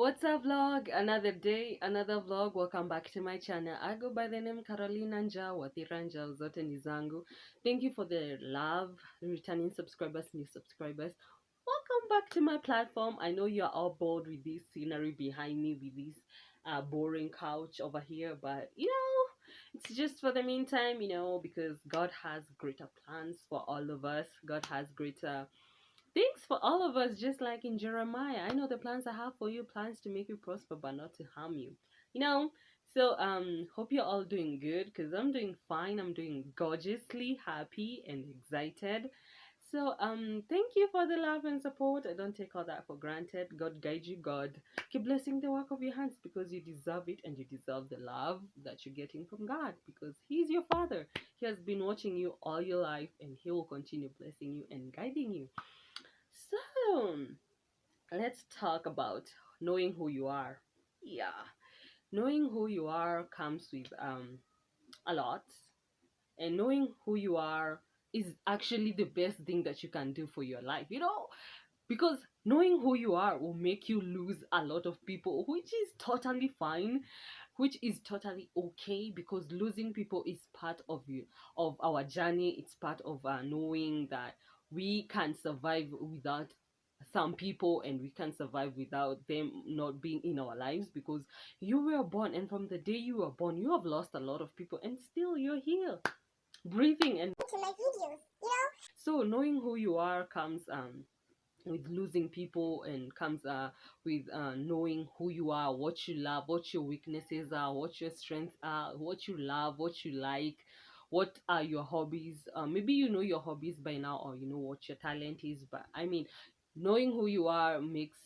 What's up, vlog? Another day, another vlog. Welcome back to my channel. I go by the name Carolina Nja Wathiranja zote ni zangu. Thank you for the love, returning subscribers, new subscribers. Welcome back to my platform. I know you're all bored with this scenery behind me, with this boring couch over here, but it's just for the meantime, because God has greater plans for all of us. God has greater things for all of us, just like in Jeremiah. I know the plans I have for you, plans to make you prosper but not to harm you. You know, so hope you're all doing good because I'm doing fine. I'm doing gorgeously happy and excited. So thank you for the love and support. I don't take all that for granted. God guide you. God keep blessing the work of your hands because you deserve it and you deserve the love that you're getting from God because He's your Father. He has been watching you all your life and He will continue blessing you and guiding you. So, let's talk about knowing who you are. Yeah, knowing who you are comes with a lot, and knowing who you are is actually the best thing that you can do for your life. Because knowing who you are will make you lose a lot of people, which is totally fine, which is totally okay, because losing people is part of you, of our journey. It's part of knowing that we can survive without some people and we can survive without them not being in our lives, because you were born, and from the day you were born you have lost a lot of people and still you're here breathing and to my videos. so knowing who you are comes with losing people, and comes with knowing who you are, what you love, what your weaknesses are, what your strengths are, what you love, what you like, what are your hobbies. Maybe you know your hobbies by now, or you know what your talent is, but I mean, knowing who you are makes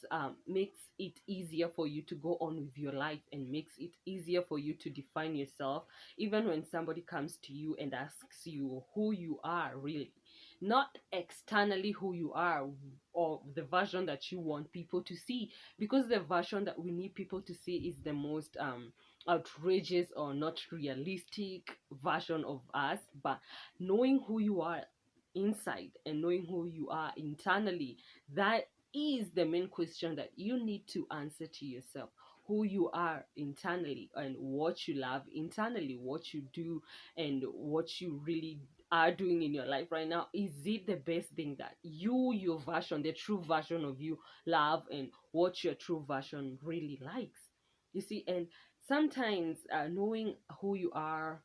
it easier for you to go on with your life, and makes it easier for you to define yourself, even when somebody comes to you and asks you who you are really, not externally who you are, or the version that you want people to see, because the version that we need people to see is the most outrageous or not realistic version of us. But knowing who you are inside and knowing who you are internally, that is the main question that you need to answer to yourself. Who you are internally, and what you love internally, what you do, and what you really are doing in your life right now. Is it the best thing that your version, the true version of you, love, and what your true version really likes? You see, and sometimes knowing who you are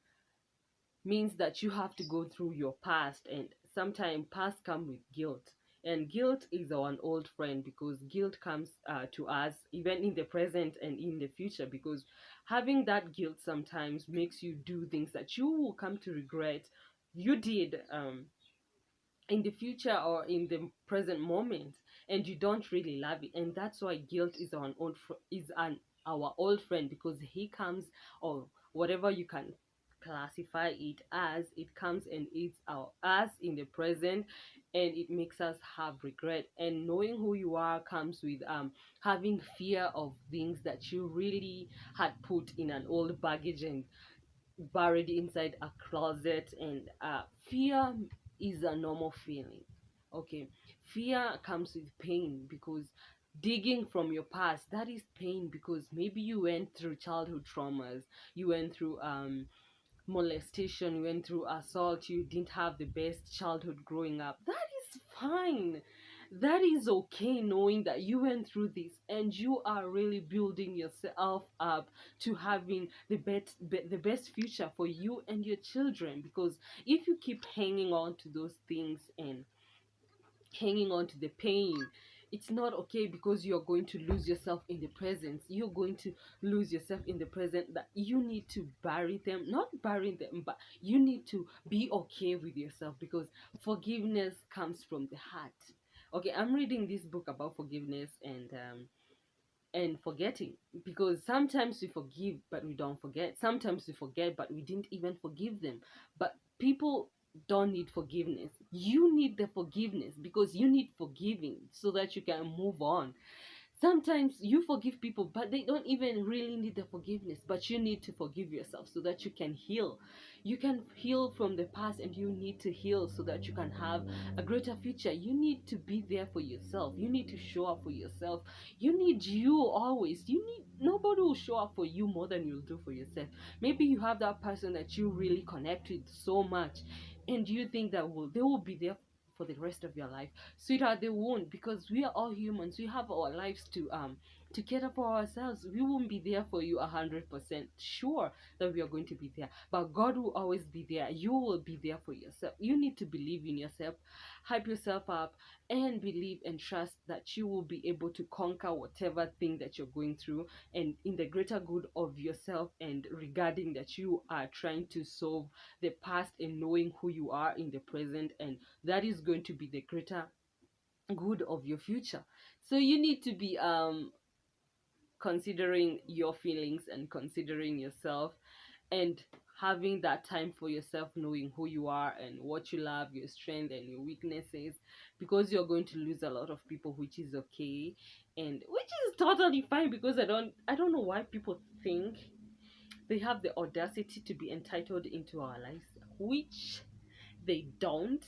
means that you have to go through your past, and sometimes past come with guilt, and guilt is our old friend, because guilt comes to us even in the present and in the future, because having that guilt sometimes makes you do things that you will come to regret you did in the future or in the present moment, and you don't really love it. And that's why guilt is our old friend, because he comes, or whatever you can classify it as, it comes and eats our us in the present, and it makes us have regret. And knowing who you are comes with having fear of things that you really had put in an old baggage and buried inside a closet. And fear is a normal feeling. Okay, fear comes with pain, because digging from your past, that is pain, because maybe you went through childhood traumas, you went through molestation, you went through assault, you didn't have the best childhood growing up. That is fine, that is okay, knowing that you went through this and you are really building yourself up to having the best future for you and your children. Because if you keep hanging on to those things and hanging on to the pain, it's not okay, because you're going to lose yourself in the present. You're going to lose yourself in the present, that you need to bury them, not bury them, but you need to be okay with yourself, because forgiveness comes from the heart. Okay, I'm reading this book about forgiveness and forgetting, because sometimes we forgive but we don't forget, sometimes we forget but we didn't even forgive them. But people don't need forgiveness, you need the forgiveness, because you need forgiving so that you can move on. Sometimes you forgive people, but they don't even really need the forgiveness. But you need to forgive yourself so that you can heal. You can heal from the past, and you need to heal so that you can have a greater future. You need to be there for yourself. You need to show up for yourself. You need you always. You need nobody will show up for you more than you'll do for yourself. Maybe you have that person that you really connect with so much, and you think that they will be there for the rest of your life. Sweetheart, they won't, because we are all humans. We have our lives to cater for ourselves. We won't be there for you 100% sure that we are going to be there, but God will always be there. You will be there for yourself. You need to believe in yourself, hype yourself up, and believe and trust that you will be able to conquer whatever thing that you're going through, and in the greater good of yourself, and regarding that you are trying to solve the past and knowing who you are in the present, and that is going to be the greater good of your future. So you need to be considering your feelings and considering yourself, and having that time for yourself, knowing who you are and what you love, your strength and your weaknesses, because you're going to lose a lot of people, which is okay, and which is totally fine, because I don't know why people think they have the audacity to be entitled into our lives, which they don't.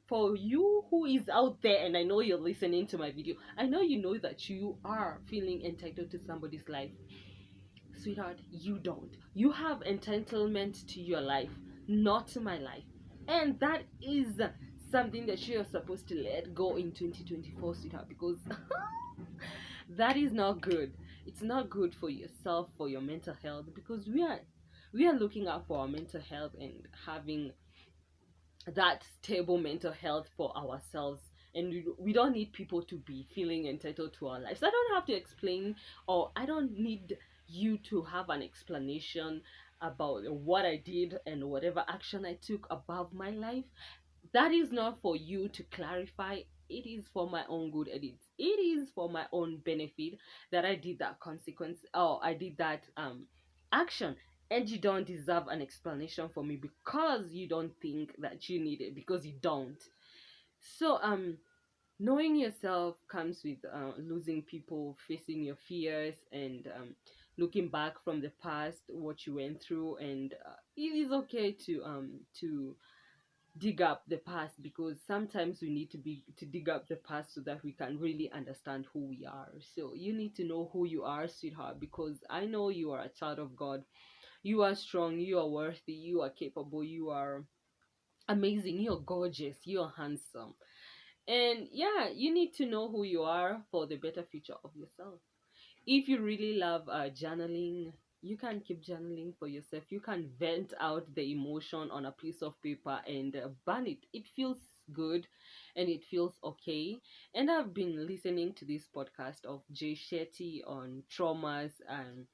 For you who is out there, and I know you're listening to my video, I know you know that you are feeling entitled to somebody's life. Sweetheart, you don't. You have entitlement to your life, not to my life. And that is something that you are supposed to let go in 2024, sweetheart, because that is not good. It's not good for yourself, for your mental health, because we are looking out for our mental health and having that stable mental health for ourselves, and we don't need people to be feeling entitled to our lives. I don't have to explain, or I don't need you to have an explanation about what I did and whatever action I took above my life. That is not for you to clarify. It is for my own good, and it is for my own benefit that I did that consequence, or I did that action. And you don't deserve an explanation for me, because you don't think that you need it, because you don't. So knowing yourself comes with losing people, facing your fears, and looking back from the past, what you went through, and it is okay to dig up the past, because sometimes we need to dig up the past so that we can really understand who we are. So you need to know who you are, sweetheart, because I know you are a child of God. You are strong, you are worthy, you are capable, you are amazing, you're gorgeous, you're handsome. And yeah, you need to know who you are for the better future of yourself. If you really love journaling, you can keep journaling for yourself. You can vent out the emotion on a piece of paper and burn it. It feels good and it feels okay. And I've been listening to this podcast of Jay Shetty on traumas and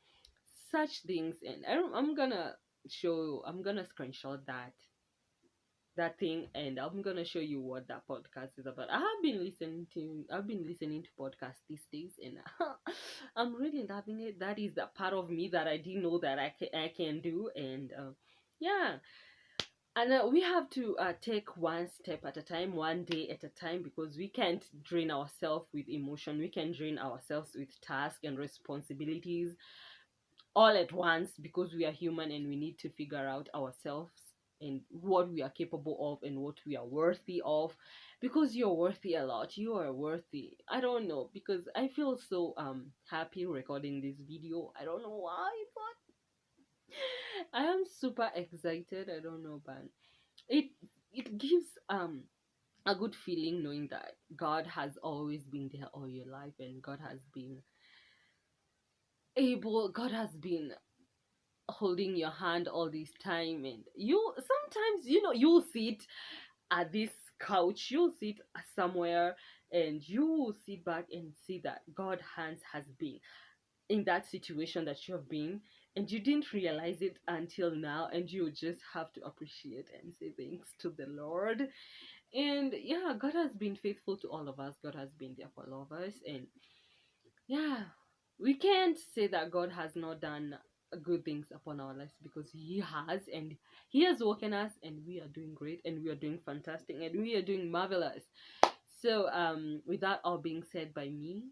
such things, and I'm gonna screenshot that thing, and I'm gonna show you what that podcast is about. I've been listening to podcasts these days, and I'm really loving it. That is the part of me that I didn't know that I can do. And yeah, and we have to take one step at a time, one day at a time, because we can't drain ourselves with emotion. We can drain ourselves with tasks and responsibilities all at once, because we are human and we need to figure out ourselves and what we are capable of and what we are worthy of, because you're worthy a lot. You are worthy. I don't know, because I feel so happy recording this video. I don't know why, but I am super excited. I don't know, but it it gives a good feeling knowing that God has always been there all your life, and God has been holding your hand all this time. And you sometimes, you'll sit at this couch, you'll sit somewhere, and you will sit back and see that God hands has been in that situation that you have been, and you didn't realize it until now, and you just have to appreciate and say thanks to the Lord. And yeah, God has been faithful to all of us. God has been there for all of us. And yeah, we can't say that God has not done good things upon our lives, because He has, and He has woken us, and we are doing great, and we are doing fantastic, and we are doing marvelous. So, with that all being said by me,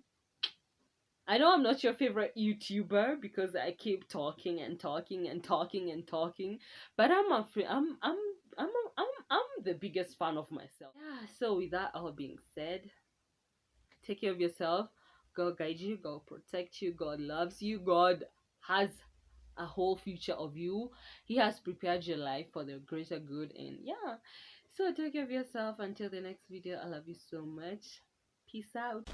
I know I'm not your favorite YouTuber because I keep talking and talking and talking and talking, but I'm the biggest fan of myself. Yeah. So with that all being said, take care of yourself. God guide you. God protect you. God loves you. God has a whole future of you. He has prepared your life for the greater good. And yeah, so take care of yourself. Until the next video, I love you so much. Peace out.